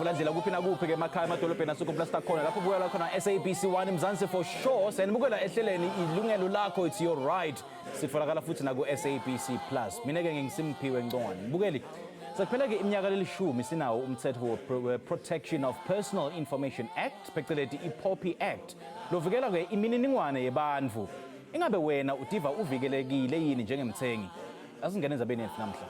Ndlela kuphi na kuphi ke emakhaya emadolobheni asukuplasta khona lapho kubuyela khona SABC 1 Mzansi for sure senibukela ehleleni Yilungelo Lakho, it's your right, sitfolakala futhi na ku SABC Plus. Mina ke ngisimpiwe Ngcongwane mbukeli sakuphela ke iminyaka lelishumi sinawo umthetho we Protection of Personal Information Act phecelezi POPI Act lovikela ke imininingwane yebantfu. Ingabe wena udiva uvikelekile yini njengemthengi? Asingene endzabeni yethu namhla.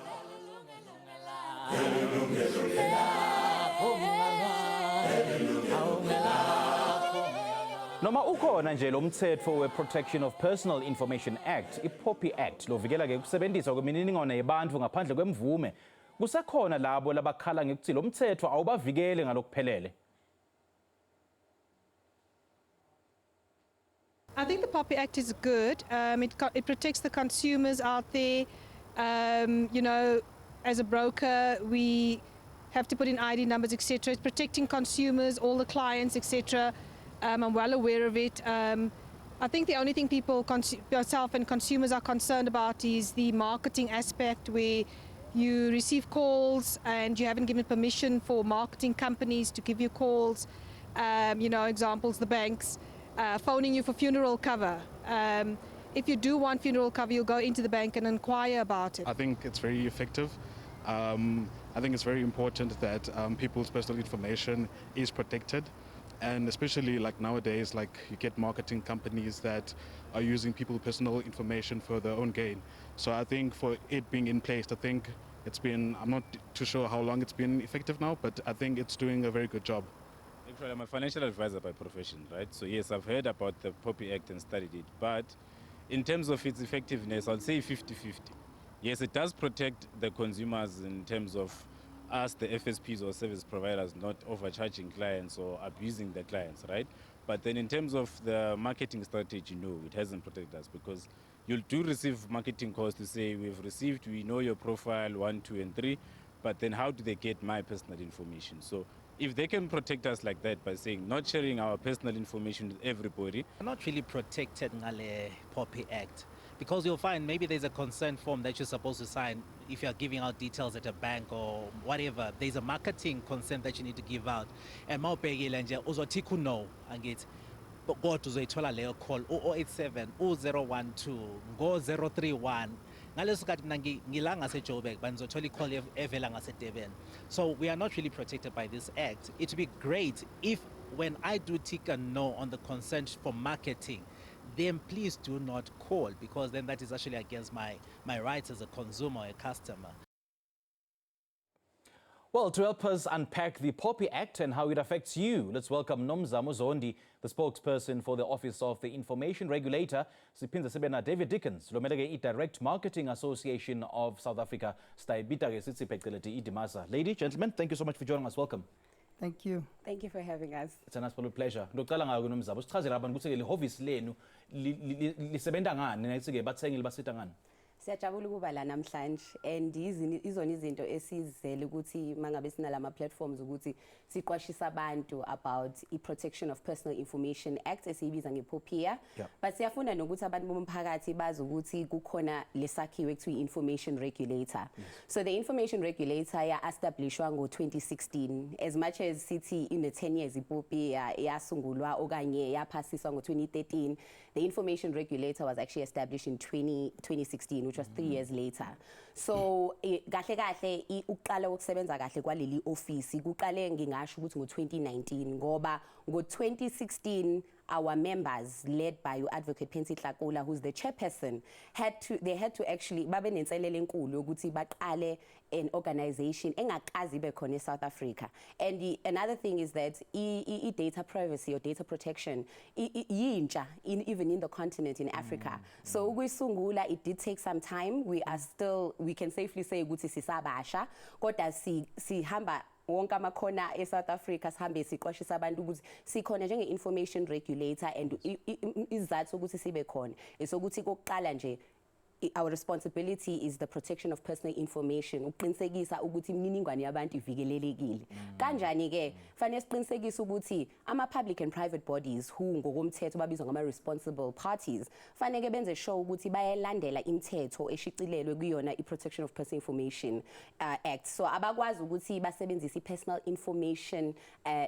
Noma ukhona nje lo mthetho we Protection of Personal Information Act, POPI Act lovikela ke ukusebenzisa kwemininingwane yebantfu ngaphandle kwemvume, kusekhona labo labakhala ngekuthi lo mthetho awubavikele ngalokuphelele. I think the POPI Act is good. It protects the consumers out there. You know, as a broker, we have to put in ID numbers, etc. It's protecting consumers, all the clients, etc. I'm well aware of it. I think the only thing people, yourself and consumers are concerned about is the marketing aspect, where you receive calls and you haven't given permission for marketing companies to give you calls. You know, examples, the banks phoning you for funeral cover. If you do want funeral cover, you'll go into the bank and inquire about it. I think it's very effective. I think it's very important that people's personal information is protected, and especially like nowadays, like you get marketing companies that are using people's personal information for their own gain. So I think for it being in place, I think it's been, I'm not too sure how long it's been effective now, but I think it's doing a very good job. Actually, I'm a financial advisor by profession, right? So yes, I've heard about the POPI Act and studied it, but in terms of its effectiveness, I'll say 50-50. Yes, it does protect the consumers in terms of us, the FSPs or service providers, not overcharging clients or abusing the clients, right? But then in terms of the marketing strategy, no, it hasn't protected us, because you do receive marketing calls to say, we know your profile 1, 2, and 3, but then how do they get my personal information? So if they can protect us like that by saying not sharing our personal information with everybody. We're not really protected in the POPI Act, because you'll find maybe there's a consent form that you're supposed to sign if you're giving out details at a bank or whatever. There's a marketing consent that you need to give out. And mawubhekile nje uzothi no angithi kodwa uzoyithola leyo call 087 012 ngo031 ngaleso sikhathi mina ngila ngaseJoburg banizothola icall evela ngaseDurban. So we are not really protected by this act. It would be great if when I do tick a no on the consent for marketing, then please do not call, because then that is actually against my rights as a consumer or a customer. Well, to help us unpack the POPI Act and how it affects you, let's welcome Nomzamo Zondi, the spokesperson for the Office of the Information Regulator. Sipinza sebena David Dickens, lomeleke Direct Marketing Association of South Africa. Ladies, gentlemen, thank you so much for joining us. Welcome. Thank you. Thank you for having us. It's an absolute pleasure. Ndokuqala ngayo Nomzamo, sichazela abantu ukuthi lehhovisi lenu lisebenza ngani nayike bathengile basitha ngani? Siyajabula ukuba la namhlanje, and izona izinto esizele ukuthi mangabe sinalama platforms ukuthi siqwashisa abantu about i-Protection of Personal Information Act esiyibiza ngePopia. But siyafuna nokuthi abantu bomphakathi bazi ukuthi kukhona lesakhiwe ekuthiwa Information Regulator. So the Information Regulator ya-establishwa ngo-2016. As much as sithi in the 10 years iPopia yasungulwa okanye yaphasiswa ngo-2013, the Information Regulator was actually established in 2016, which was 3 years later. So kahle kahle uqala ukusebenza kahle kwaleli office kuqale ngingasho ukuthi ngo-2019 ngoba ngo-2016 our members, led by Advocate Pensi Tlakula, who's the chairperson, they had to actually babe nenselelo enkulu ukuthi baqale an organization engakazi ibe khona eSouth Africa. And another thing is that data privacy or data protection yintsha even in the continent in Africa. So ukuyisungula, it did take some time. We can safely say ukuthi sisabasha kodwa sihamba wonke amakhona eSouth Africa sihambe siqwashisa abantu ukuthi sikhona njenge-information regulator, and izathu ukuthi sibe khona esokuthi kokuqala nje our responsibility is the protection of personal information. Uqinisekisa ukuthi imininingwane yabantu ivikelelekile. Kanjani ke fanele siqinisekise ukuthi ama public and private bodies who ngokomthetho babizwa ngama responsible parties fanele benze sure ukuthi bayalandela imithetho eshicilelwe kuyona i-Protection of Personal Information Act. So abakwazi ukuthi basebenzise personal information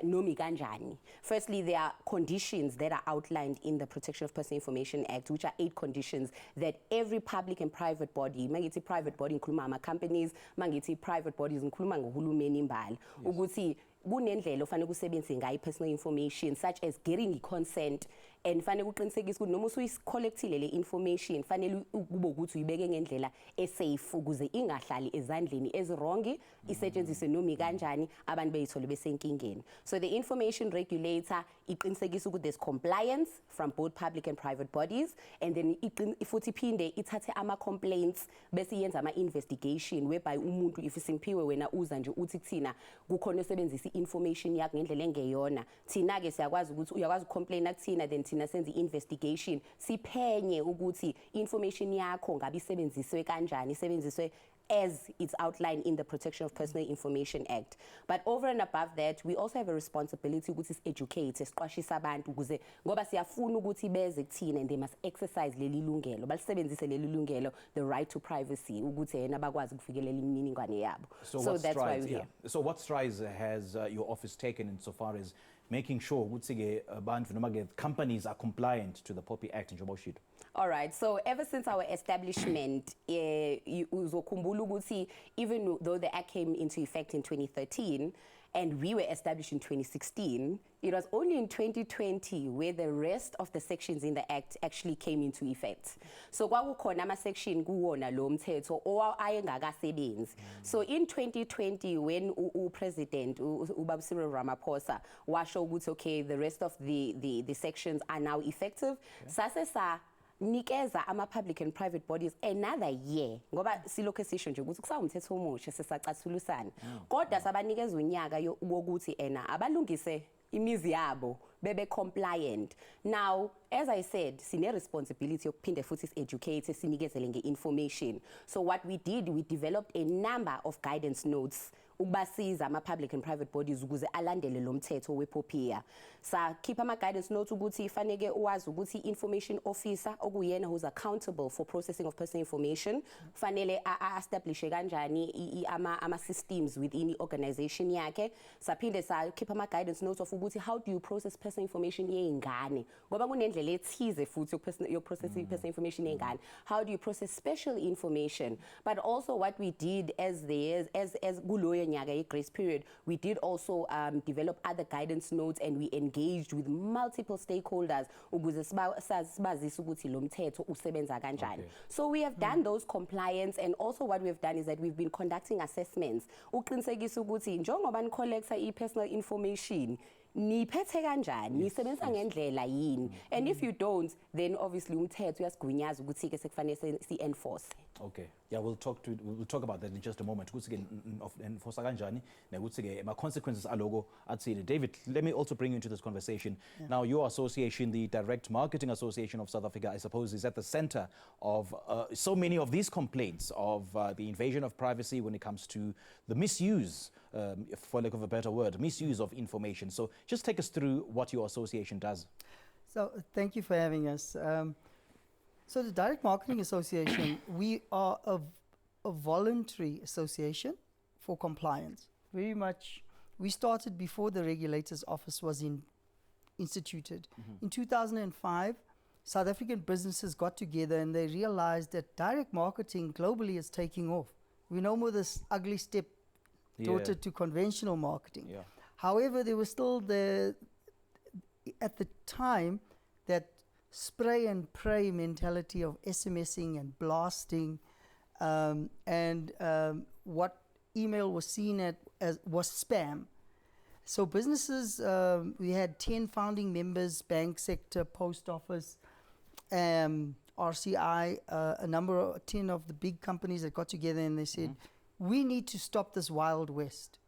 nomi kanjani. Firstly, there are conditions that are outlined in the Protection of Personal Information Act, which are 8 conditions that every public and private body, mangithi private body ngikhuluma ama companies, mangithi private bodies ngikhuluma ngohulumeni imbali, ukuthi kunendlela ofanele kusebenzise ngayo personal information such as getting consent, and fanele uqinisekise ukuthi noma usuyicollectile le information fanele kube ukuthi uyibeke ngendlela esafe ukuze ingahlali ezandleni ezirongi, isetshenziswe noma kanjani abantu beyithole besenkingeni. So the information regulator iqinisekisa ukuthi there's compliance from both public and private bodies, and then futhi phinde ithathe ama complaints bese yenza ama investigation whereby umuntu if simphiwe wena uza nje uthi kuthina kukhona osebenzisa information yakho ngendlela engeyona, thina ke siyakwazi ukuthi uyakwazi ucomplain kuthina, then thina senze investigation siphenye ukuthi information yakho ngabe isebenziswe kanjani, isebenziswe as it's outlined in the Protection of Personal Information Act. But over and above that, we also have a responsibility ukuthi educate, siqwashise abantu ukuze ngoba siyafuna ukuthi beze kuthina and they must exercise leli lungelo, balisebenzise leli lungelo, the right to privacy, ukuthi yena bakwazi ukufikelela imininingwane yabo. So that's why we're here. So what strides has your office taken insofar as making sure ukuthi ke abantu noma ke companies are compliant to the POPI Act njengoba ushilo? All right, so ever since our establishment, uzokhumbula ukuthi even though the Act came into effect in 2013 and we were established in 2016, it was only in 2020 where the rest of the sections in the Act actually came into effect. So kwakukhona ama section kuwona lo mthetho ayengakasebenzi. So in 2020 when President Ubaba Cyril Ramaphosa washo ukuthi okay, the rest of the sections are now effective, sase sa nikeza ama public and private bodies another year ngoba silokho esisho nje ukuthi kusawumthetho omusha sesacathulusana, kodwa sabanikeza unyaka wokuthi abalungise imizi yabo bebe compliant. Now as I said, sine responsibility yokuphinde futhi educate, sinikezele nge-information. So what we did, we developed a number of guidance notes ukubasiza ama public and private bodies ukuze alandele lo mthetho wePopia. Sa keep ama guidance notes ukuthi faneke uwazi ukuthi information officer okuyena who's accountable for processing of personal information fanele establish kanjani ama systems within organization yakhe. Saphinde sa keep ama guidance notes of ukuthi how do you process personal information yengane ngoba kunendlela ethize futhi yo processing personal information yengane. How do you process special information? But also what we did as kuloyo nyaka grace period, we did also develop other guidance notes and we engaged with multiple stakeholders ukuze sibazise ukuthi lo mthetho usebenza kanjani. So we have done those compliance, and also what we have done is that we've been conducting assessments uqinisekisa ukuthi njengoba ni collecta personal information niphethe kanjani, nisebenza ngendlela yini, and if you don't then obviously umthetho uyasigunyaza ukuthi ke sekufanele si enforce. Okay, yeah, we'll talk about that in just a moment. Ukuthi ke enforce kanjani nokuthi ke ma consequences aloko athile. David, let me also bring you into this conversation. Now your association, the Direct Marketing Association of South Africa, I suppose is at the center of so many of these complaints of the invasion of privacy when it comes to the misuse, for lack of a better word, misuse of information. So just take us through what your association does. So thank you for having us. So the Direct Marketing Association, we are a voluntary association for compliance. Very much, we started before the Regulator's office was instituted. In 2005, South African businesses got together and they realized that direct marketing globally is taking off. We no more this ugly step daughter to conventional marketing. Yeah. However, there was still at the time that spray and pray mentality of SMSing and blasting, and what email was seen as was spam. So businesses, we had 10 founding members, bank sector, post office, RCI, a number of 10 of the big companies that got together and they said, we need to stop this Wild West.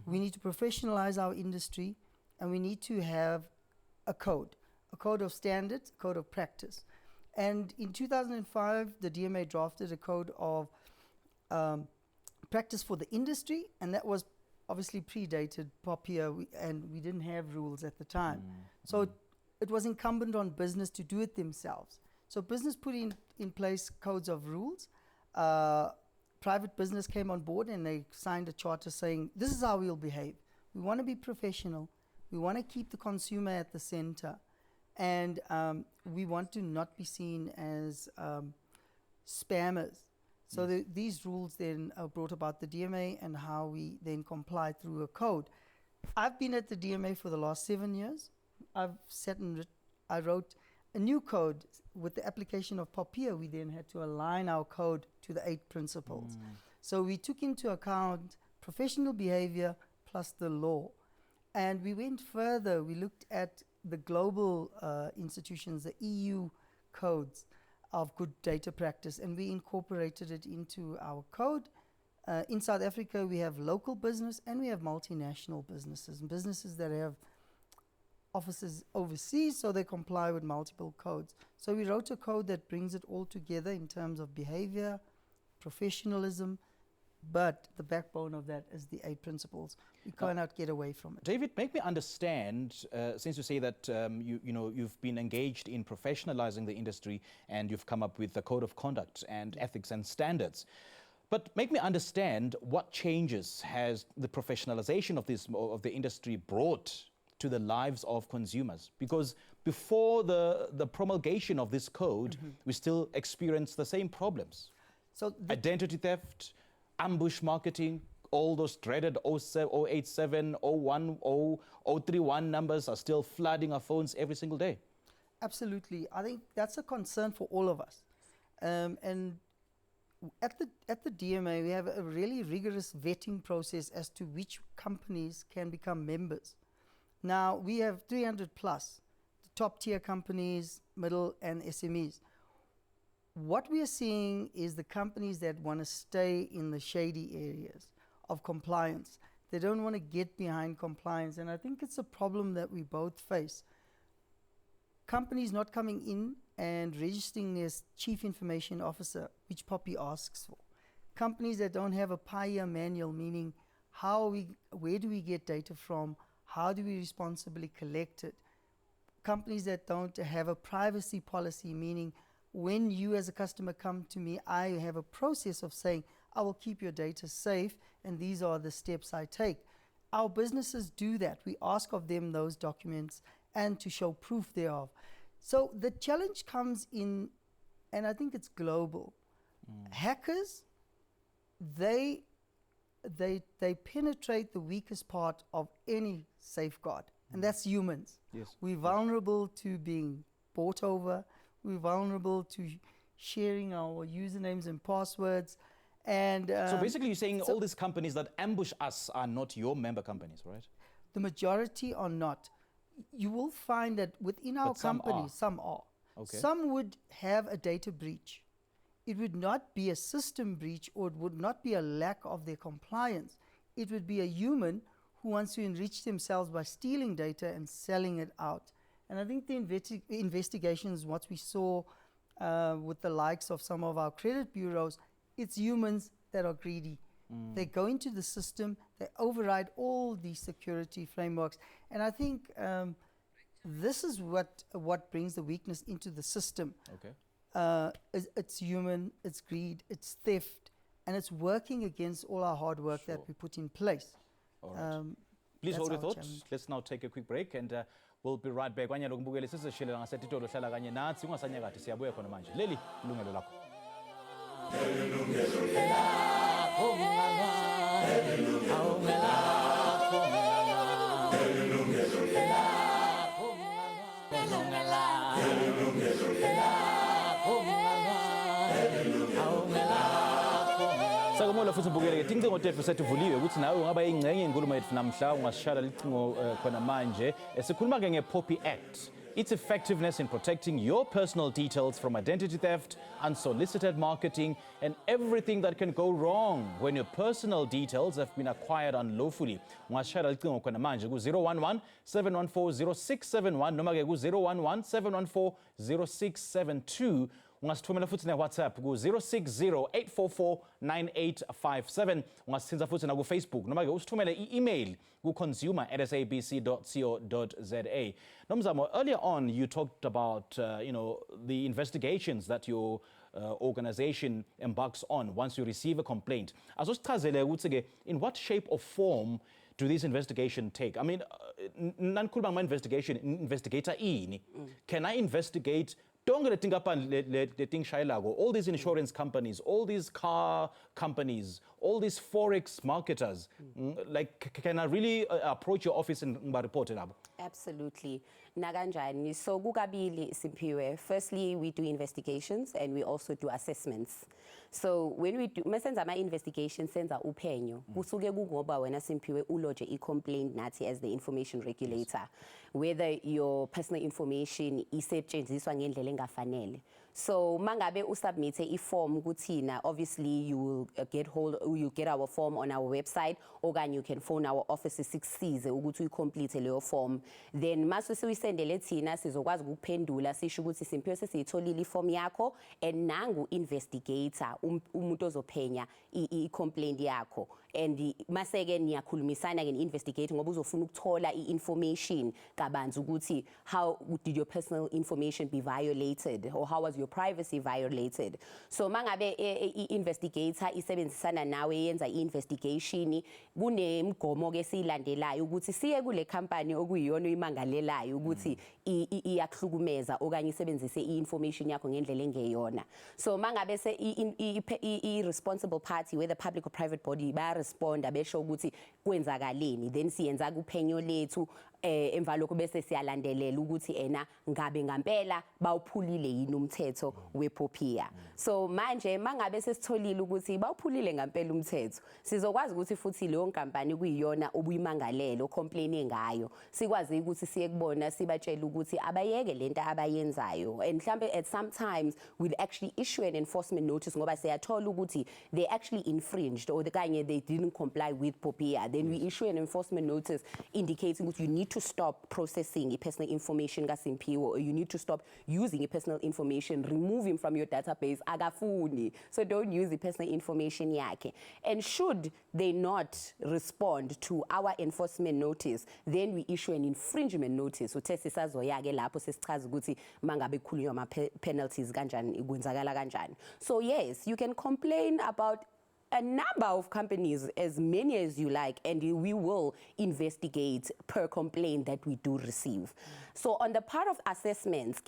We need to professionalize our industry, and we need to have a code of standards, a code of practice. And in 2005, the DMA drafted a code of practice for the industry, and that was obviously predated Popia, and we didn't have rules at the time. So it was incumbent on business to do it themselves. So business put in place codes of rules. Private business came on board and they signed a charter saying, this is how we'll behave. We want to be professional. We want to keep the consumer at the center. And we want to not be seen as spammers. So these rules then brought about the DMA and how we then comply through a code. I've been at the DMA for the last 7 years. I've sat and I wrote a new code. With the application of Popia, we then had to align our code to the 8 principles. So we took into account professional behavior plus the law. And we went further. We looked at the global institutions, the EU codes of good data practice, and we incorporated it into our code. In South Africa, we have local business and we have multinational businesses that have offices overseas, so they comply with multiple codes. So we wrote a code that brings it all together in terms of behavior, professionalism, but the backbone of that is the 8 principles. We cannot get away from it. David, make me understand, since you say that you've been engaged in professionalizing the industry and you've come up with a code of conduct and ethics and standards. But make me understand, what changes has the professionalization of the industry brought to the lives of consumers? Because before the promulgation of this code, we still experience the same problems. So identity theft, ambush marketing, all those dreaded 087, 010, 031 numbers are still flooding our phones every single day. Absolutely. I think that's a concern for all of us. And at the DMA, we have a really rigorous vetting process as to which companies can become members. Now, we have 300 plus, the top tier companies, middle and SMEs. What we are seeing is the companies that want to stay in the shady areas of compliance. They don't want to get behind compliance, and I think it's a problem that we both face. Companies not coming in and registering as chief information officer, which POPI asks for. Companies that don't have a PIA manual, meaning where do we get data from, how do we responsibly collect it. Companies that don't have a privacy policy, meaning when you as a customer come to me, I have a process of saying, I will keep your data safe, and these are the steps I take. Our businesses do that. We ask of them those documents and to show proof thereof. So the challenge comes in, and I think it's global. Hackers, they penetrate the weakest part of any safeguard, and that's humans. Yes. We're vulnerable to being bought over. We're vulnerable to sharing our usernames and passwords. And so basically you're saying all these companies that ambush us are not your member companies, right? The majority are not. You will find that within our companies, some are. Okay. Some would have a data breach. It would not be a system breach, or it would not be a lack of their compliance. It would be a human who wants to enrich themselves by stealing data and selling it out. And I think the investigations, what we saw with the likes of some of our credit bureaus, it's humans that are greedy. They go into the system, they override all these security frameworks. And I think this is what brings the weakness into the system. Okay. It's human, it's greed, it's theft, and it's working against all our hard work that we put in place. All right. Please hold your thoughts. Let's now take a quick break, and we'll be right back. Kwanye lokubukela siseshilela ngasetitolo hlala kanye nathi ungasanyakade siyabuya khona manje. Leli Yilungelo Lakho. Sakumola futhi ubukele ke tincingo tethu sethuvuliwe ukuthi nawe ungaba ingcenye inkulumo yethu namhla ungasishaya licingo khona manje. Sikhuluma ke ngePOPI Act. its effectiveness in protecting your personal details from identity theft, unsolicited marketing, and everything that can go wrong when your personal details have been acquired unlawfully. Ungashayela licingo khona manje ku-011 714 0671 noma ke ku-011 714 0672. Ungasithumela futhi ne-WhatsApp ku-060 844 9857. Ungasithinza futhi na ku-Facebook noma ke usithumele i-email ku-consumer@sabc.co.za. Nomzamo, earlier on you talked about the investigations that your organization embarks on once you receive a complaint. Asosichazele ukuthi ke in what shape or form do these investigations take? I mean, nankhuluma ngama-investigation, investigator ini? Can I investigate all these insurance companies, all these car companies, all these forex marketers? Like, can I really approach your office and report it? Absolutely. Naganjani. So kukabili Simpiwe. Firstly, we do investigations and we also do assessments. So when we do mesenza ama investigation senza uphenyo kusuke kungoba wena Simpiwe uloje i-complaint nathi as the information regulator, whether your personal information isetshenziswa ngendlela engafanele. So mangabe usubmit i-form kuthina, obviously you will get our form on our website, or you can phone our office 6 ukuthi uyicomplete leyo form. Then mase siyisendele thina sizokwazi ukuphendula sisho ukuthi Simpiwe sesiyitholile i-form yakho and nangu investigator umuntu ozophenya i-complaint yakho. And maseke niyakhulumisana ke investigator ngoba uzofuna ukuthola i-information kabanzi ukuthi how did your personal information be violated, or how was your privacy violated. So mangabe i-investigator isebenzisana nawe yenza i-investigation, kunemgomo ke siyilandelayo ukuthi siye kule company okuyiyona imangalelayo ukuthi iyahlukumeza okanye isebenzise i-information yakho ngendlela engeyona. So mangabe se i-responsible party, whether public or private body, responda besho ukuthi kwenzakaleni, then siyenza kuphenyo lethu emva lokho bese siyalandelela ukuthi ngabe ngampela bawuphulile yini umthetho wePopia. So manje mangabe sesitholile ukuthi bawuphulile ngampela umthetho, sizokwazi ukuthi futhi leyo nkampani kuyiyona obuyimangalelo ocomplaine ngayo, sikwazi ukuthi siye kubona sibatshela ukuthi abayeke lento abayenzayo. And mhlambe at sometimes we'll actually issue an enforcement notice ngoba siyathola ukuthi they actually infringed or they didn't comply with Popia. Then we issue an enforcement notice indicating that you need to stop processing personal information kaSimpiwe, or you need to stop using personal information, remove him from your database, agafuni. So don't use the personal information yakhe. And should they not respond to our enforcement notice, then we issue an infringement notice. So sisazoya-ke lapho sesichaza ukuthi mangabe kukhulunywa ama penalties kanjani, kwenzakala kanjani. So yes, you can complain about a number of companies, as many as you like, and we will investigate per complaint that we do receive. So on the part of assessments,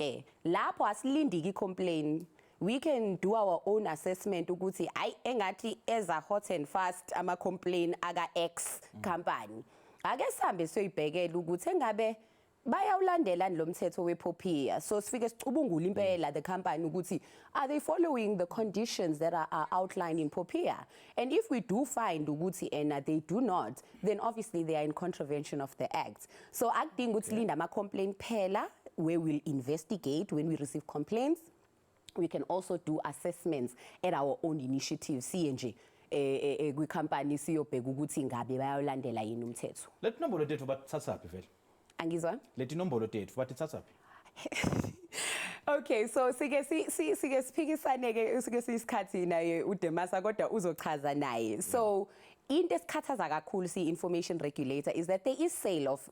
lapho asilindi complaint, we can do our own assessment ukuthi engathi as a hot and fast ama complaint aga X company. Ake sihambe soyibhekela ukuthi engabe bayawulandela lo mthetho wePopia. So sifike sicubungula impela the company ukuthi are they following the conditions that are outlined in Popia? And if we do find ukuthi they do not, then obviously they are in contravention of the act. So akudinga ukuthi linda ama complaint phela, where we'll investigate when we receive complaints. We can also do assessments at our own initiative, CNG. Kwi-company siyobheka ukuthi ngabe bayawulandela yini umthetho. Let nombolo tethu bathathaphi vele. Angizwa? Let inombolo tethu bathathaphi. Okay, so sike siphikisane ke sike sisikhathi naye uDemasa kodwa uzochaza naye. So into esikhathaza kakhulu si-information regulator is that there is sale of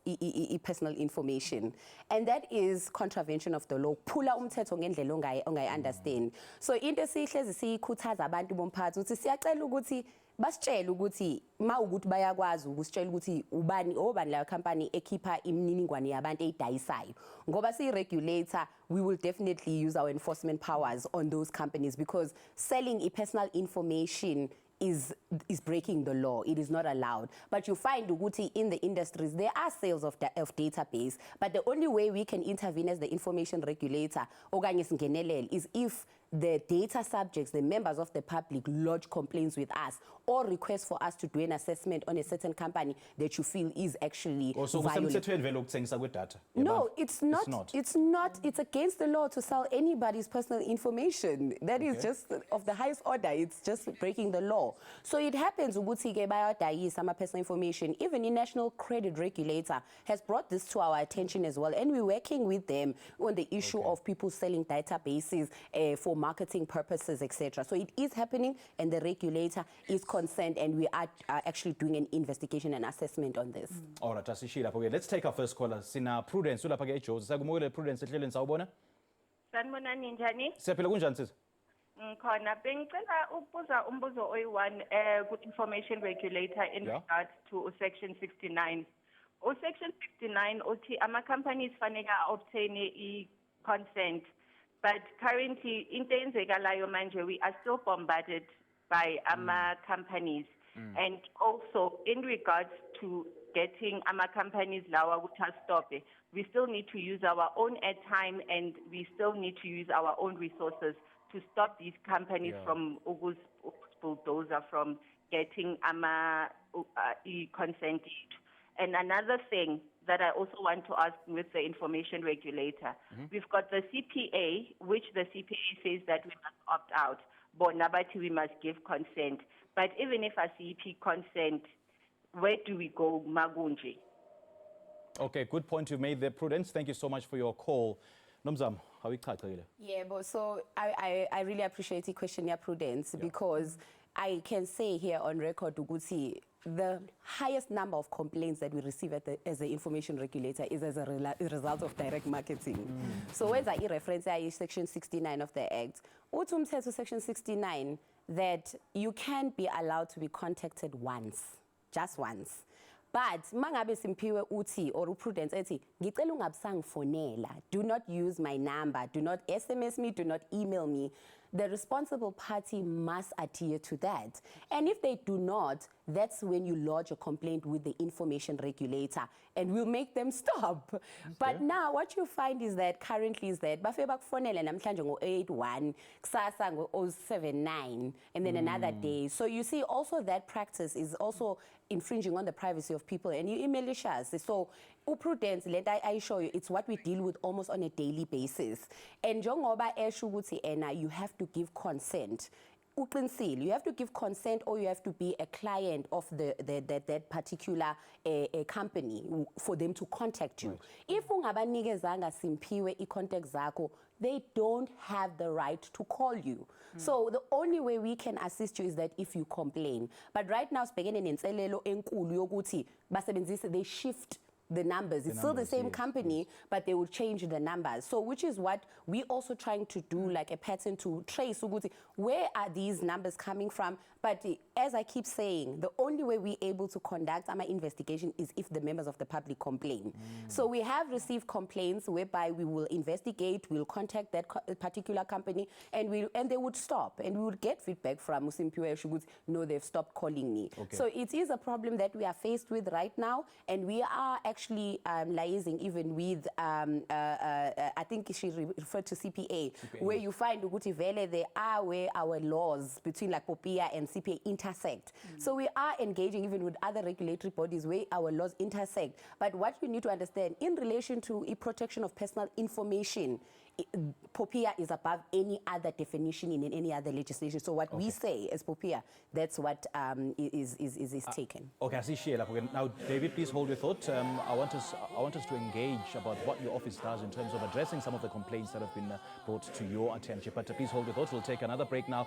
personal information, and that is contravention of the law. Phula umthetho ngendlela ongayi-understand. So into esihlezi siyikhuthaza abantu bomphakathi ukuthi siyacela ukuthi basitshela ukuthi mawukuthi bayakwazi ukusitshela ukuthi obani la company ekhipha imininingwane yabantu eyidayisayo, ngoba si-regulator we will definitely use our enforcement powers on those companies, because selling personal information is breaking the law. It is not allowed. But you find ukuthi in the industries there are sales of database, but the only way we can intervene as the information regulator okanye singenelele is if the data subjects, the members of the public, lodge complaints with us or request for us to do an assessment on a certain company that you feel is actually Also, violent. No, it's not. It's not. It's against the law to sell anybody's personal information. That is just of the highest order. It's just breaking the law. So it happens, ukuthi ke bayadayisa some personal information. Even the National Credit Regulator has brought this to our attention as well, and we're working with them on the issue of people selling databases for marketing purposes, etc. So it is happening, and the regulator is concerned, and we are actually doing an investigation and assessment on this. All right, asishila lapho ke. Let's take our first caller. Sina Prudence ulapha ke eJozi. Sakumukele Prudence ehlelweni sawubona? Sanibonani njani? Siyaphila kunjani sisi? Khona bengicela ukubuza umbuzo oyi-1 ku-information regulator in regards to section 69. Section 69 uthi ama-companies fanele obtain i-consent, but currently into eyenzekalayo manje we are still bombarded by ama-companies. And also in regards to getting ama-companies lawa ukuthi stop, we still need to use our own airtime, and we still need to use our own resources to stop these companies from bulldozer from getting consent. And another thing that I also want to ask with the information regulator, we've got the CPA, which the CPA says that we must opt out, but nabati we must give consent. But even if a CP consent, where do we go, Magunji? Okay, good point you made there, Prudence. Thank you so much for your call. Nomzamo, how we Yeah, but so I really appreciate the question here, Prudence, because I can say here on record, Uguti, the highest number of complaints that we receive as an information regulator is as a result of direct marketing. So when I reference section 69 of the Act, Utum says to section 69 that you can be allowed to be contacted once, just once. But mangabe simpiwe uthi or Prudence ethi ngicela ungabisangifonela, do not use my number, do not SMS me, do not email me. The responsible party must adhere to that. And if they do not, that's when you lodge a complaint with the information regulator, and we'll make them stop. Okay. But now what you find is that currently is that bafe bakufonela namhlanje ngo-81, kusasa ngo-079, and then another day. So you see also that practice is also infringing on the privacy of people, and you malicious. So Prudence, let I show you, it's what we deal with almost on a daily basis. And njengoba esho ukuthi you have to give consent. You have to give consent, or you have to be a client of that particular company for them to contact you. If ungabanikezanga simpiwe i-contact zako, they don't have the right to call you. So the only way we can assist you is that if you complain. But right now, they shift the numbers. It's still the same company, but they will change the numbers. So which is what we also trying to do, like a pattern to trace where are these numbers coming from. But as I keep saying, the only way we're able to conduct our investigation is if the members of the public complain. So we have received complaints whereby we will investigate, we'll contact that particular company, and they would stop, and we would get feedback from Musimpiwe Shuguts, no, they've stopped calling me. So it is a problem that we are faced with right now, and we are actually liaising even with, I think she referred to CPA, where you find there are where our laws between like Popia and CPA intersect. So we are engaging even with other regulatory bodies where our laws intersect. But what you need to understand in relation to protection of personal information, Popia is above any other definition in any other legislation. So what we say as Popia, that's what is taken. Okay, I see Sheila. Now, David, please hold your thought. I want us to engage about what your office does in terms of addressing some of the complaints that have been brought to your attention. But please hold your thought. We'll take another break now.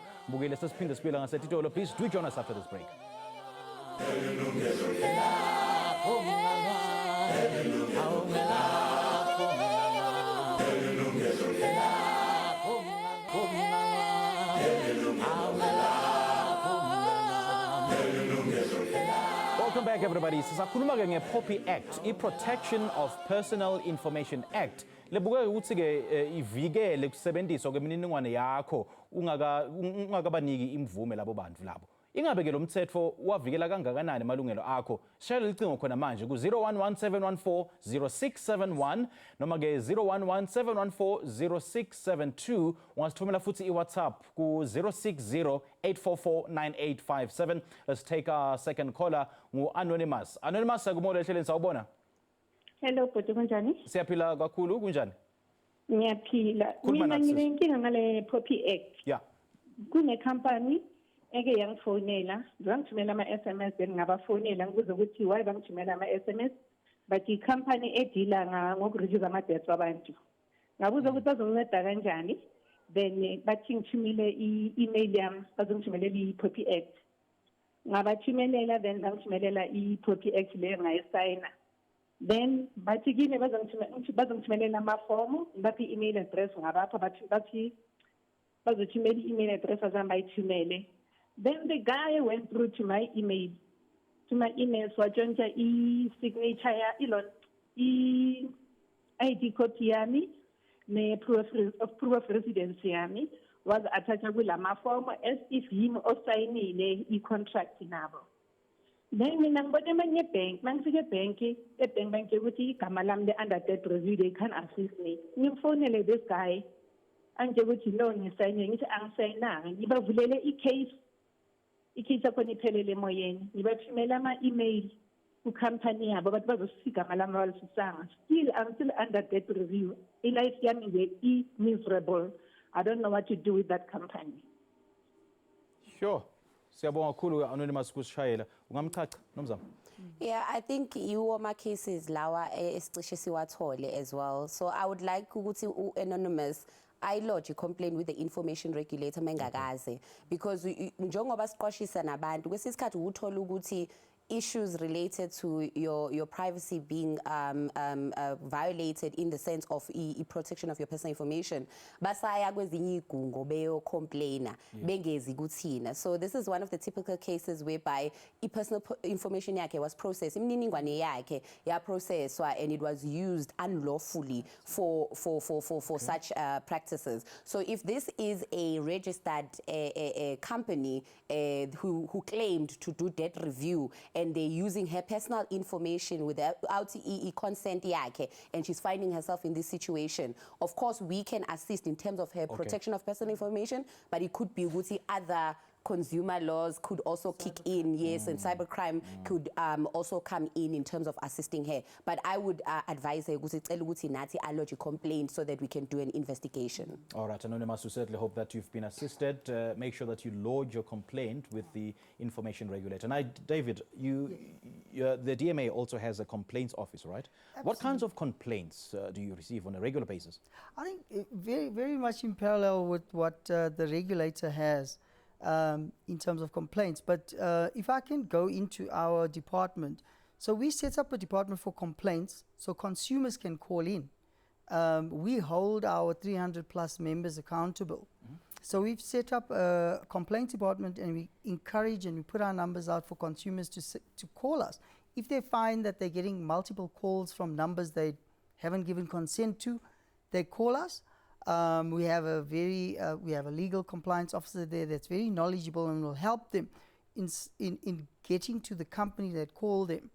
Please do join us after this break. Welcome back, everybody. Sisakhuluma ke nge-POPI Act, i-Protection of Personal Information Act. Lebuka ukuthi ke ivikele kusebenziswa kwemininingwane yakho ungakabaniki imvume labo bantu labo. Ingabe ke lo mthetho wavikela kangakanani amalungelo akho? Shayela icingo khona manje ku 0117140671 noma ke 0117140672. Ungasithumela futhi iWhatsApp ku 06084498857. Let's take our second caller ngu Anonymous. Anonymous, akumola ehleleni sawubona? Hello, bhuti kunjani? Siyaphila kakhulu, kunjani? Ngiyaphila. Khuluma Mina nathi, sis. nginenkinga ngale POPI Act. Yeah. Kune company eke yangifonela, ngithumela ama-SMS then ngabafonela ngibuza ukuthi why bangithumela ama-SMS, but i-company edila ngokureduce ama-debts wabantu. Ngabuza ukuthi bazonginceda kanjani, then bathi ngithumele i-email yami, bazongithumelela i-POPI Act. Ngabathumelela then ngangithumelela i-POPI Act leyo ngayisayina. Then bathi kini bazongithumelela amafomu, ngibaphi i-email address ngabapha bathi bazothumela i-email address azambayithumele. Then the guy went through to my email, so watshontsha i-signature i-ID copy yami ne-proof of residence yami was attached kulama form as if him osayinile i-contract nabo. Then mina ngibona amanye ebhenki, mangifika ebhenki bangitshela ukuthi igama lami le-under debt review, they can't assist me. Ngimfonele this guy, angitshela ukuthi no ngisayine, ngithi angisayinanga, ngibavulele i-case yakhona iphelele emoyeni, ngibathumela ama-email ku-company yabo bathi bazosisa igama lami abalisisanga. Still, I'm still under debt review. I-life yami nje miserable. I don't know what to do with that company. Sure. Siyabonga kakhulu Anonymous kusishayela. Ungamchacha Nomzamo? Yeah, I think you my cases lawa esicishe siwathole as well. So I would like ukuthi Anonymous I lodge a complaint with the information regulator mengakaze because njengoba siqwashisa nabantu kwesinye isikhathi uthola ukuthi issues related to your privacy being violated in the sense of protection of your personal information basaya kwezinye igungo beyo complainer bengezi kuthina. So this is one of the typical cases whereby personal information yakhe was processed, imininingwane yakhe ya processwa and it was used unlawfully for such practices. So if this is a registered company who claimed to do debt review and they're using her personal information without consent yake, and she's finding herself in this situation, of course we can assist in terms of her protection of personal information, but it could be with other consumer laws could also kick in, yes, and cybercrime could also come in terms of assisting her. But I would advise her to lodge a complaint so that we can do an investigation. All right, Anonymous, we certainly hope that you've been assisted. Make sure that you lodge your complaint with the information regulator. Now, David, the DMA also has a complaints office, right? Absolutely. What kinds of complaints do you receive on a regular basis? I think very, very much in parallel with what the regulator has. In terms of complaints, but if I can go into our department, so we set up a department for complaints so consumers can call in. We hold our 300 plus members accountable. So we've set up a complaint department and we encourage and we put our numbers out for consumers to call us. If they find that they're getting multiple calls from numbers they haven't given consent to, they call us. We have a legal compliance officer there that's very knowledgeable and will help them in getting to the company that called them.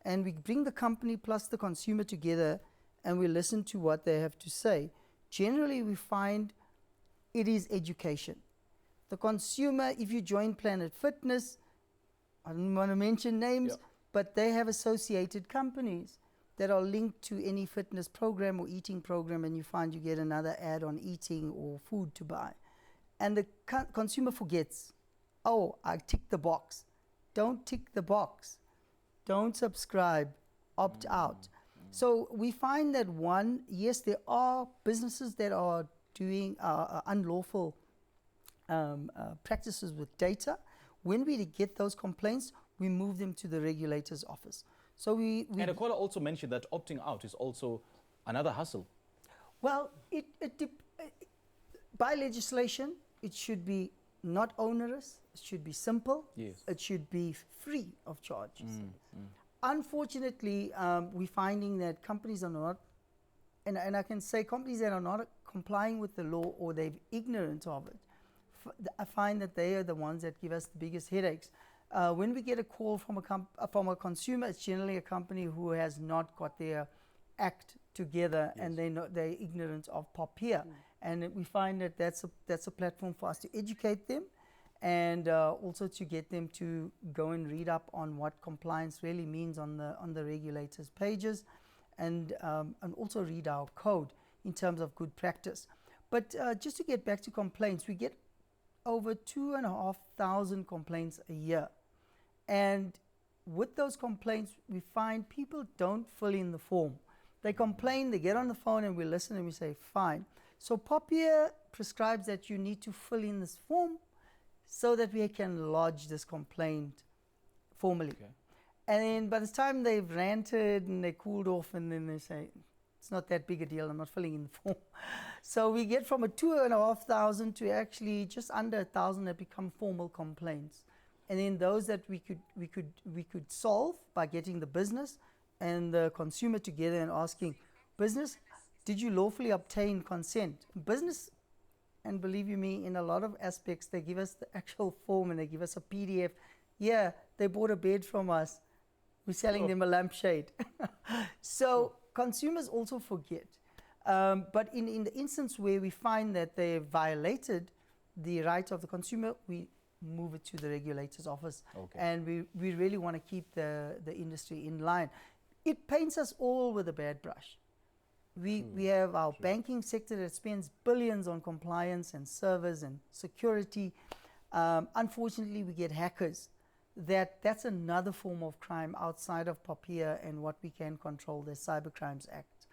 And we bring the company plus the consumer together and we listen to what they have to say. Generally, we find it is education. The consumer, if you join Planet Fitness, I don't want to mention names, but they have associated companies that are linked to any fitness program or eating program, and you find you get another ad on eating or food to buy. And the consumer forgets, oh, I ticked the box. Don't tick the box. Don't subscribe, opt out. So we find that one, yes, there are businesses that are doing unlawful practices with data. When we get those complaints, we move them to the regulator's office. So and the caller also mentioned that opting out is also another hassle. Well, by legislation, it should be not onerous, it should be simple, it should be free of charges. Unfortunately, we're finding that companies are not, and I can say companies that are not complying with the law or they're ignorant of it, I find that they are the ones that give us the biggest headaches. When we get a call from a consumer, it's generally a company who has not got their act together, and they're ignorant of Popia. And we find that that's a platform for us to educate them, and also to get them to go and read up on what compliance really means on the regulators' pages, and also read our code in terms of good practice. But just to get back to complaints, we get over 2,500 complaints a year. And with those complaints, we find people don't fill in the form. They complain, they get on the phone, and we listen and we say, fine. So Popia prescribes that you need to fill in this form so that we can lodge this complaint formally. Okay. And then by the time they've ranted and they cooled off, and then they say, it's not that big a deal, I'm not filling in the form. So we get from a 2,500 to actually just under 1,000 that become formal complaints. And then those that we could solve by getting the business and the consumer together and asking, business, did you lawfully obtain consent? Business, and believe you me, in a lot of aspects, they give us the actual form and they give us a PDF. Yeah, they bought a bed from us. We're selling them a lampshade. So consumers also forget. But in the instance where we find that they violated the right of the consumer, we move it to the regulator's office. Okay. And we really want to keep the industry in line. It paints us all with a bad brush. We have our banking sector that spends billions on compliance and servers and security. Unfortunately, we get hackers. That's another form of crime outside of Popia and what we can control, the Cybercrimes Act.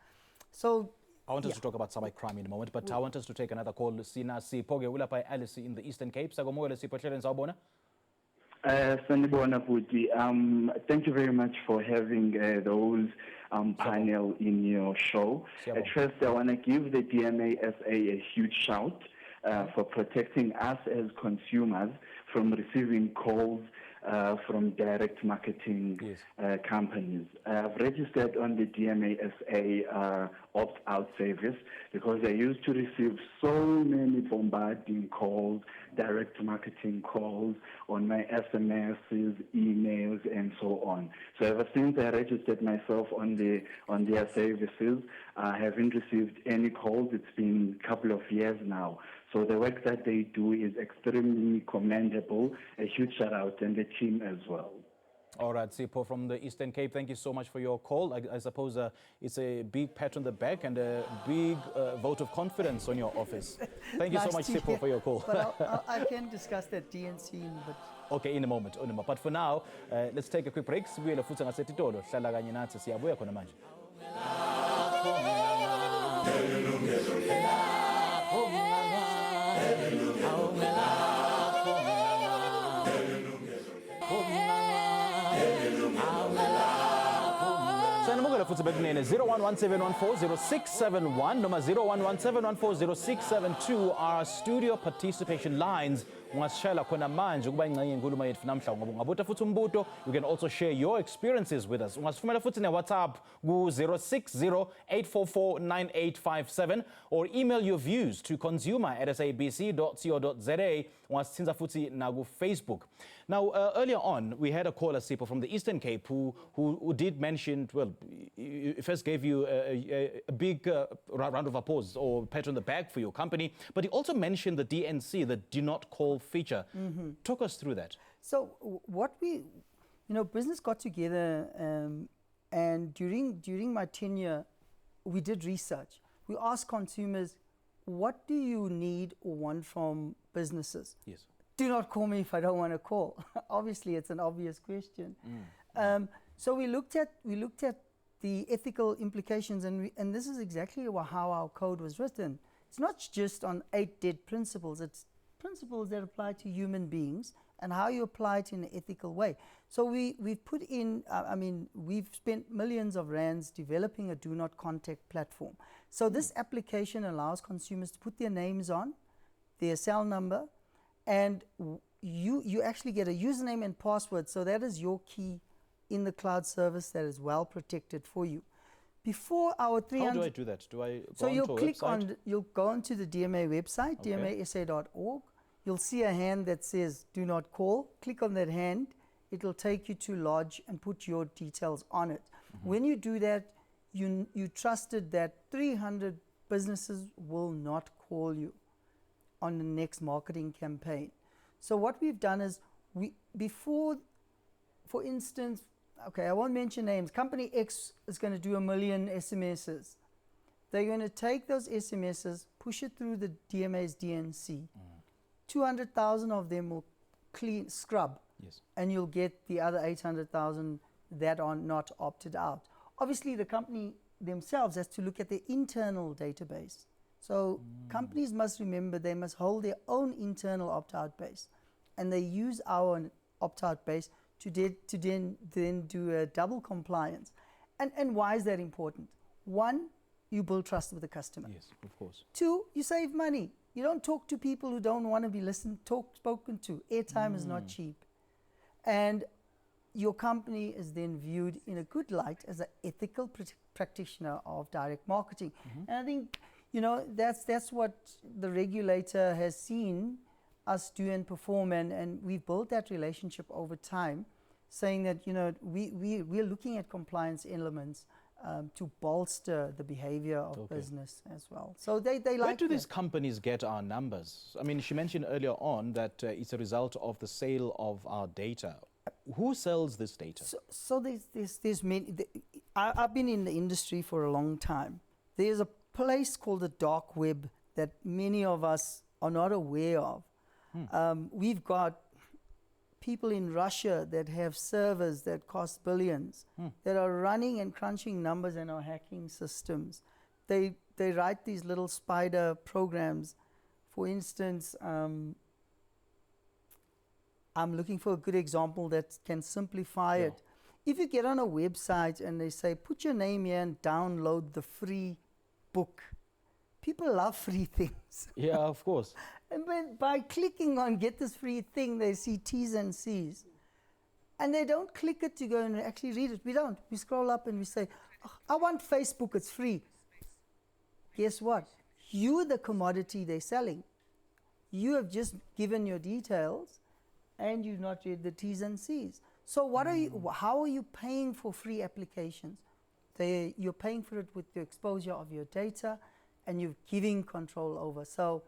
So I want us to talk about cybercrime in a moment, but I want us to take another call. Sina Sipho ke ulapha Alice in the Eastern Cape. Sakomole Sipho hleleni sawubona. Sanibona Buti. Thank you very much for having the whole panel in your show. At first, I want to give the DMA-SA a huge shout for protecting us as consumers from receiving calls from direct marketing companies. I've registered on the DMA-SA opt-out service because I used to receive so many bombarding calls, direct marketing calls on my SMSs, emails, and so on. So ever since I registered myself on their services, I haven't received any calls. It's been a couple of years now. So the work that they do is extremely commendable. A huge shout out, and the team as well. All right, Sipho from the Eastern Cape, thank you so much for your call. I suppose it's a big pat on the back and a big vote of confidence on your office. Thank you so much, Sipho, for your call. But I can discuss that DNC in a bit. Okay, in a moment. But for now, let's take a quick break. Sibuyele futhi ngasetitolo. Hlala kanye nathi siyabuya khona manje. Futhi bekunene 0117140671 noma 0117140672 our studio participation lines. Ungasishayela khona manje kuba ingxenye yenkulumo yethu namhla ngoba ungabuta futhi umbuto. You can also share your experiences with us. Ungasifumela futhi ne WhatsApp ku 060-844-9857 or email your views to consumer@sabc.co.za. Ungasithinza futhi na ku Facebook. Now, earlier on, we had a caller, Sipho, from the Eastern Cape who did mention, well, he first gave you a big round of applause or pat on the back for your company, but he also mentioned the DNC, the Do Not Call feature. Mm-hmm. Talk us through that. So what business got together and during my tenure, we did research. We asked consumers, what do you need or want from businesses? Yes. Do not call me if I don't want to call. Obviously, it's an obvious question. So we looked at the ethical implications, and this is exactly how our code was written. It's not just on 8 dead principles. It's principles that apply to human beings and how you apply it in an ethical way. So we've put in, we've spent millions of rands developing a do not contact platform. So this application allows consumers to put their names on, their cell number, and you actually get a username and password. So that is your key in the cloud service that is well protected for you. Before our 300... How do I do that? Do I go so onto you'll click website? You'll go onto the DMA website, dmasa.org. you'll see a hand that says do not call. Click on that hand. It'll take you to lodge and put your details on it. When you do that, you trusted that 300 businesses will not call you on the next marketing campaign. So what we've done is, before, for instance, okay, I won't mention names, company X is going to do 1 million SMSs. They're going to take those SMSs, push it through the DMA's DNC. 200,000 of them will scrub, and you'll get the other 800,000 that are not opted out. Obviously, the company themselves has to look at their internal database. So companies must remember they must hold their own internal opt-out base, and they use our opt-out base to then do a double compliance. And why is that important? One, you build trust with the customer. Yes, of course. Two, you save money. You don't talk to people who don't want to be spoken to. Airtime is not cheap. And your company is then viewed in a good light as an ethical practitioner of direct marketing. And I think, you know, that's what the regulator has seen us do and perform, and we've built that relationship over time, saying that, you know, we're looking at compliance elements to bolster the behavior of business as well. So they like Where do these companies get our numbers? I mean, she mentioned earlier on that it's a result of the sale of our data. Who sells this data? So there's many. I've been in the industry for a long time. There's a place called the dark web that many of us are not aware of. We've got people in Russia that have servers that cost billions, that are running and crunching numbers and are hacking systems. They write these little spider programs. For instance, I'm looking for a good example that can simplify it. If you get on a website and they say, put your name here and download the free book, people love free things. Yeah, of course. And by clicking on get this free thing, they see T's and C's. And they don't click it to go and actually read it. We don't. We scroll up and we say, oh, I want Facebook, it's free. Guess what? You're the commodity they're selling. You have just given your details and you've not read the T's and C's. So what are you, how are you paying for free applications? You're paying for it with the exposure of your data, and you're giving control over. So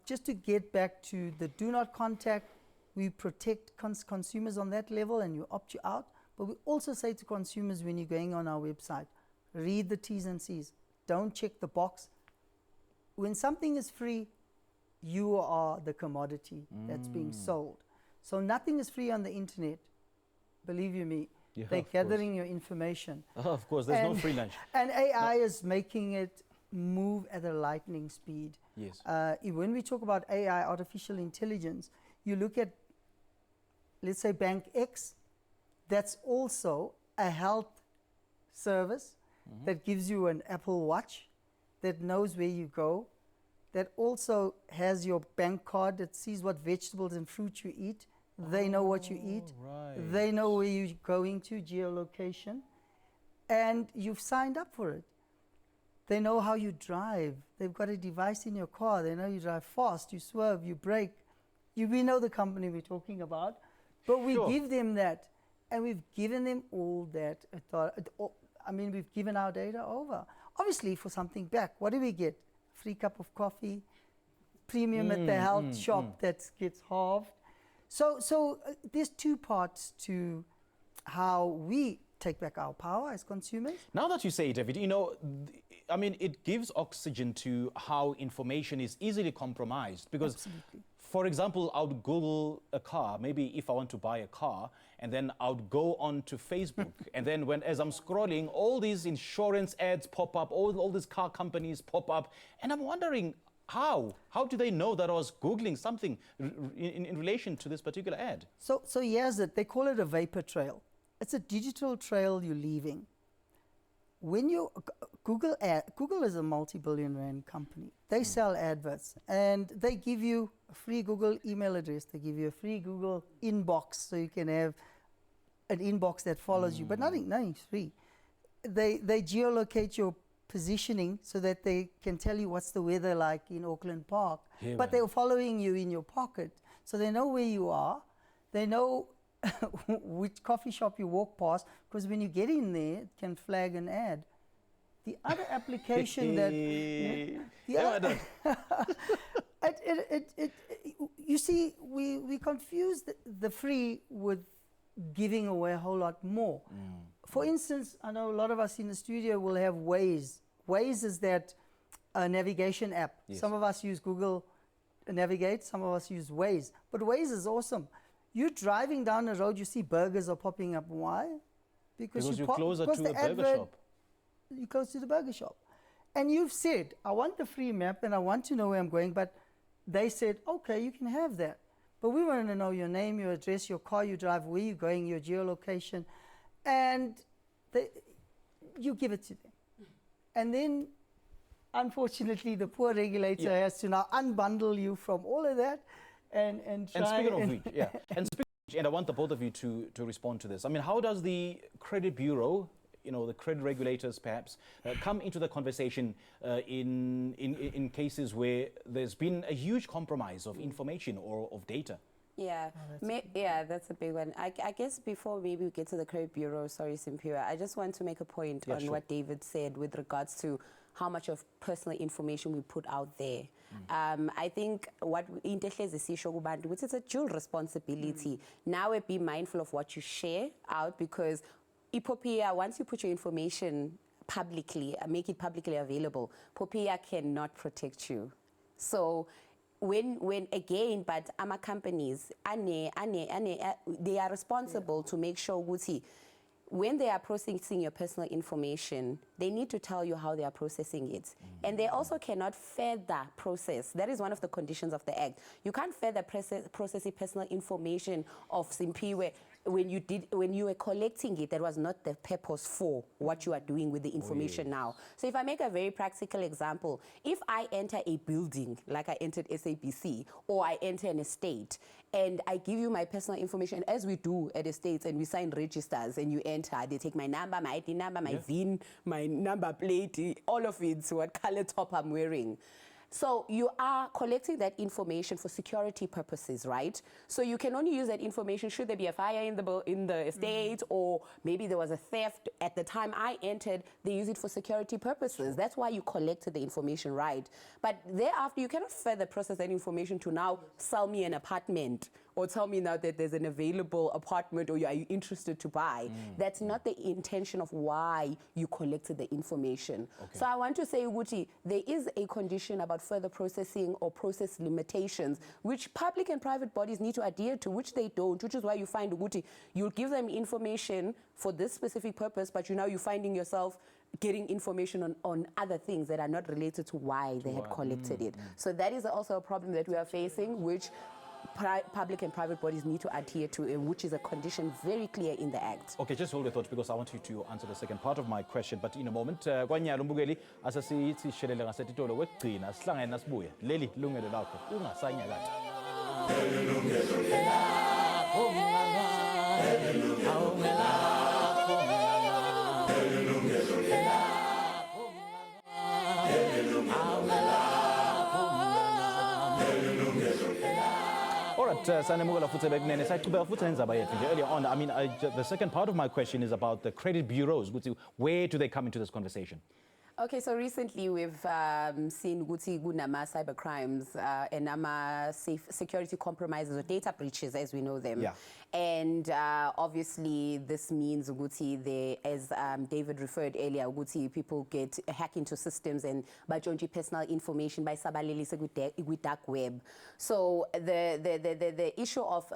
just to get back to the do not contact, we protect consumers on that level and you opt you out. But we also say to consumers when you're going on our website, read the T's and C's. Don't check the box. When something is free, you are the commodity that's being sold. So nothing is free on the internet. Believe you me, they're gathering your information. Of course, there's no free lunch. And AI is making it move at a lightning speed. Yes. When we talk about AI, artificial intelligence, you look at, let's say, Bank X, that's also a health service that gives you an Apple Watch that knows where you go, that also has your bank card that sees what vegetables and fruit you eat. They know what you eat. Right. They know where you're going to, geolocation, and you've signed up for it. They know how you drive. They've got a device in your car. They know you drive fast, you swerve, you brake. We know the company we're talking about, but we give them that, and we've given them all that authority. I mean, we've given our data over. Obviously, for something back, what do we get? Free cup of coffee, premium at the health shop that gets halved. So there's two parts to how we take back our power as consumers. Now that you say it, David, you know, I mean, it gives oxygen to how information is easily compromised. Because, for example, I would Google a car, maybe if I want to buy a car, and then I would go on to Facebook. And then as I'm scrolling, all these insurance ads pop up, all these car companies pop up. And I'm wondering, how do they know that I was Googling something in relation to this particular ad? So here's it. They call it a vapor trail. It's a digital trail you're leaving. When you Google is a multi-billion rand company. They sell adverts, and they give you a free Google email address. They give you a free Google inbox, so you can have an inbox that follows you. But nothing's free. They geolocate your positioning so that they can tell you what's the weather like in Auckland Park. Yeah, but man. they're following you in your pocket. So they know where you are. They know which coffee shop you walk past, because when you get in there, it can flag an ad. The other application that... you see, we confuse the free with giving away a whole lot more. For instance, I know a lot of us in the studio will have Waze. Waze is that navigation app. Yes. Some of us use Google Navigate, some of us use Waze. But Waze is awesome. You're driving down the road, you see burgers are popping up. Why? Because you're closer to the burger shop. You're close to the burger shop. And you've said, I want the free map and I want to know where I'm going, but they said, okay, you can have that. But we want to know your name, your address, your car you drive, where you're going, your geolocation, and you give it to them. And then, unfortunately, the poor regulator has to now unbundle you from all of that and try. And speaking of which, and speaking of which, and I want the both of you to respond to this. I mean, how does the credit bureau, you know, the credit regulators perhaps, come into the conversation in cases where there's been a huge compromise of information or of data? Yeah, that's a big one. I guess before maybe we get to the credit bureau, sorry, Simpiwa, I just want to make a point on what David said with regards to how much of personal information we put out there. I think what it's a dual responsibility. Now be mindful of what you share out, because Popia, once you put your information publicly, make it publicly available, Popia cannot protect you. So when again, but AMA companies, they are responsible to make sure when they are processing your personal information, they need to tell you how they are processing it. And they also cannot further process. That is one of the conditions of the Act. You can't further process personal information of Simpiwe when you were collecting it. That was not the purpose for what you are doing with the information now. So if I make a very practical example, if I enter a building, like I entered SABC, or I enter an estate, and I give you my personal information, as we do at estates, and we sign registers, and you enter, they take my number, my ID number, my VIN, my number plate, all of it, what color top I'm wearing. So you are collecting that information for security purposes, right? So you can only use that information should there be a fire in the estate, or maybe there was a theft. At the time I entered, they use it for security purposes. That's why you collected the information, right? But thereafter, you cannot further process that information to now sell me an apartment, or tell me now that there's an available apartment, or are you interested to buy. That's not the intention of why you collected the information. So I want to say, Uguti, there is a condition about further processing or process limitations, which public and private bodies need to adhere to, which they don't, which is why you find, Uguti, you'll give them information for this specific purpose, but you're finding yourself getting information on other things that are not related to why they had collected it. So that is also a problem that we are facing, which public and private bodies need to adhere to, which is a condition very clear in the Act. Okay, just hold your thoughts, because I want you to answer the second part of my question, but in a moment. Kwanyalo Mbukeli, asasishelele ngasetitolo wekugcina sihlangene nasibuye. Leli lungelo lakho ungasanyakala. All right, earlier on, I mean, the second part of my question is about the credit bureaus. Where do they come into this conversation? Okay, so recently we've seen Gunama cyber crimes and Nama security compromises or data breaches, as we know them. Yeah. And obviously this means as David referred earlier, people get hack into systems and bajonji personal information by sabalelise with dark web. So the issue of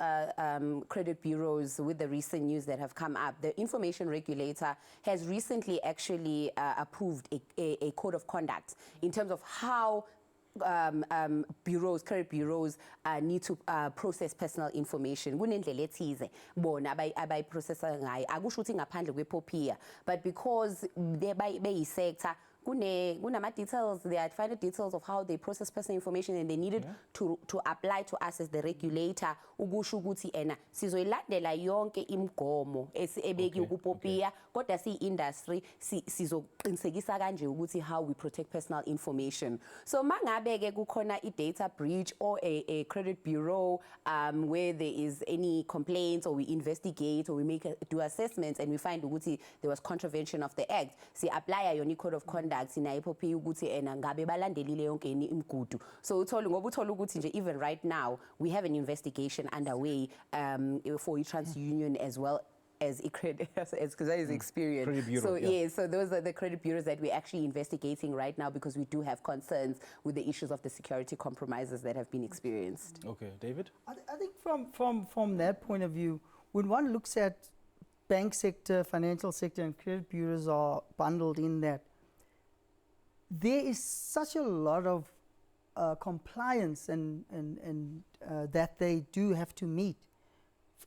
credit bureaus, with the recent news that have come up, the information regulator has recently actually approved a code of conduct in terms of how credit bureaus need to process personal information. Kunendlela ethize bona abayiprocessa ngayo, akusho ukuthi ngaphandle kwePopia, but because beyi-sector, kunama details, there are finer details of how they process personal information, and they needed to apply to us as the regulator ukusho ukuthi ena sizoyilandela yonke imigomo ebekiwe kuPopia kodwa si-industry sizoqinisekisa kanje ukuthi how we protect personal information. So mangabe ke kukhona i-data breach or a credit bureau where there is any complaints, or we investigate, or we do assessments and we find ukuthi there was contravention of the act, si apply yona code of conduct sina iPOPI ukuthi ena ngabe balandelile yonke imigudu. So ngoba uthola ukuthi nje even right now we have an investigation underway for TransUnion as well as because that is experience. Bureau, so so those are the credit bureaus that we're actually investigating right now, because we do have concerns with the issues of the security compromises that have been experienced. Okay, David? I think from that point of view, when one looks at bank sector, financial sector, and credit bureaus are bundled in that, there is such a lot of compliance and that they do have to meet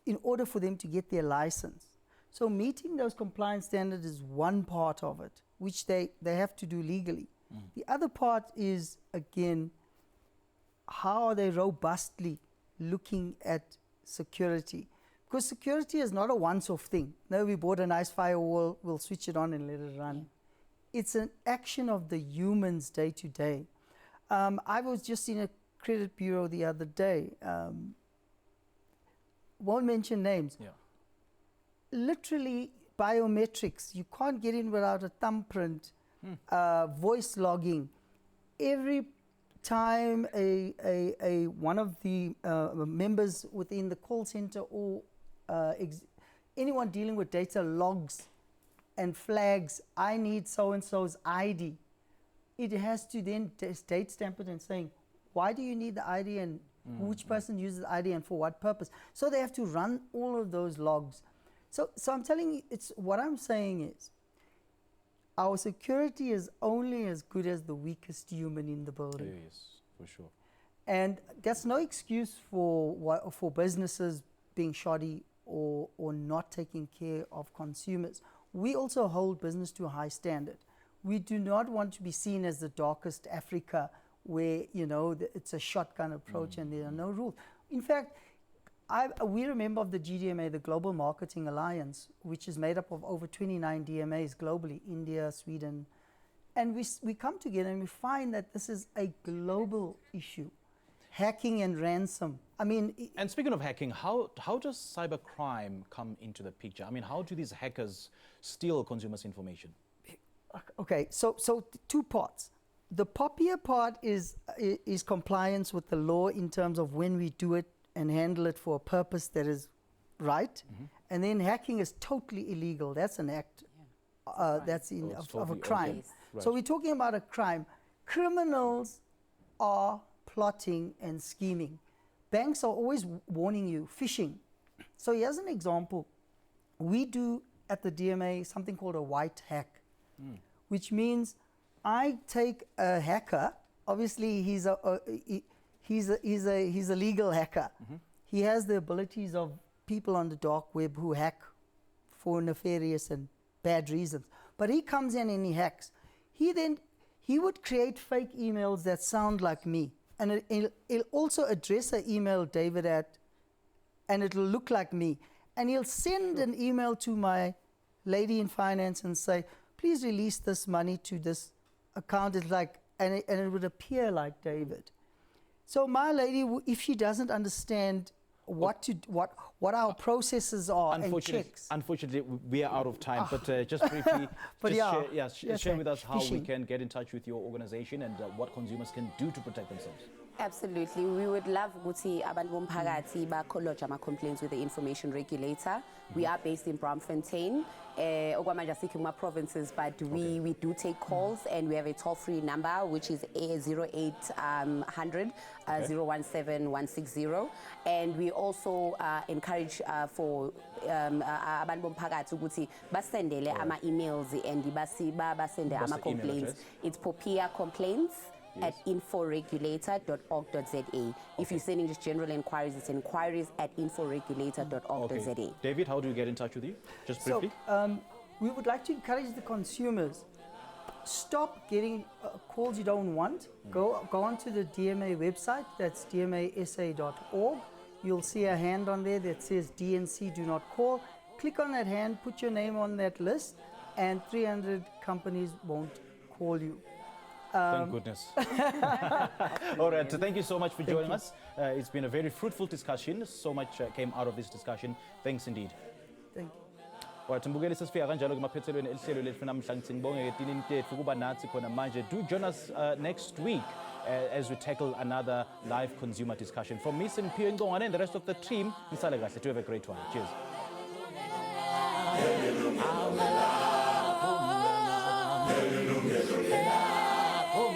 in order for them to get their license. So meeting those compliance standards is one part of it, which they have to do legally. The other part is, again, how are they robustly looking at security? Because security is not a once-off thing. No, we bought a nice firewall, we'll switch it on and let it run. It's an action of the humans day to day. I was just in a credit bureau the other day. Won't mention names. Literally biometrics. You can't get in without a thumbprint. Voice logging. Every time one of the members within the call center or anyone dealing with data logs and flags, I need so-and-so's ID, it has to then date stamp it and saying, why do you need the ID and which person uses the ID and for what purpose? So they have to run all of those logs. So I'm telling you, what I'm saying is, our security is only as good as the weakest human in the building. Yes, for sure. And that's no excuse for businesses being shoddy or not taking care of consumers. We also hold business to a high standard. We do not want to be seen as the darkest Africa where, it's a shotgun approach and there are no rules. In fact, we're a member of the GDMA, the Global Marketing Alliance, which is made up of over 29 DMAs globally, India, Sweden. And we come together and we find that this is a global issue, hacking and ransom. And speaking of hacking, how does cybercrime come into the picture? How do these hackers steal consumers' information? Okay, so two parts. The Popia part is compliance with the law in terms of when we do it and handle it for a purpose that is right. And then hacking is totally illegal. That's an act that's of a crime. Right. So we're talking about a crime. Criminals are plotting and scheming. Banks are always warning you, phishing. So here's an example. We do at the DMA something called a white hack, which means I take a hacker. Obviously, he's a legal hacker. He has the abilities of people on the dark web who hack for nefarious and bad reasons. But he comes in and he hacks. He would create fake emails that sound like me. And it'll also address an email, David, and it'll look like me. And he'll send an email to my lady in finance and say, please release this money to this account. It's like, and it would appear like David. So my lady, if she doesn't understand what our processes are and checks. Unfortunately, we are out of time, but just briefly, share with us how we can get in touch with your organization and what consumers can do to protect themselves. Absolutely. We would love ukuthi abantu bomphakathi ba-lodge ama-complaints with the information regulator. We are based in Braamfontein, okwamanje asikho kuma-provinces, but we do take calls, and we have a toll-free number, which is 0800 017 160. And we also encourage for abantu bomphakathi ukuthi basendele ama-emails and basende ama-complaints. It's Popia complaints at inforegulator.org.za. If you're sending just general inquiries, it's inquiries@inforegulator.org.za. Okay. David, how do we get in touch with you? Just briefly. So we would like to encourage the consumers stop getting calls you don't want. Go onto the DMA website, that's dmasa.org. You'll see a hand on there that says DNC do not call. Click on that hand, put your name on that list, and 300 companies won't call you. Thank goodness. All right, so thank you so much for joining us. It's been a very fruitful discussion. So much came out of this discussion. Thanks indeed. Thank you. Alright, mbukeli sesifika kanjalo kumaphethelweni elihlelo lethu namhlanje sinibonge etinini tethu kuba nathi khona manje. Do join us next week as we tackle another live consumer discussion. From me, Simphiwe Ngongwane, and the rest of the team, nisale kahle. Do have a great one. Cheers. Oh,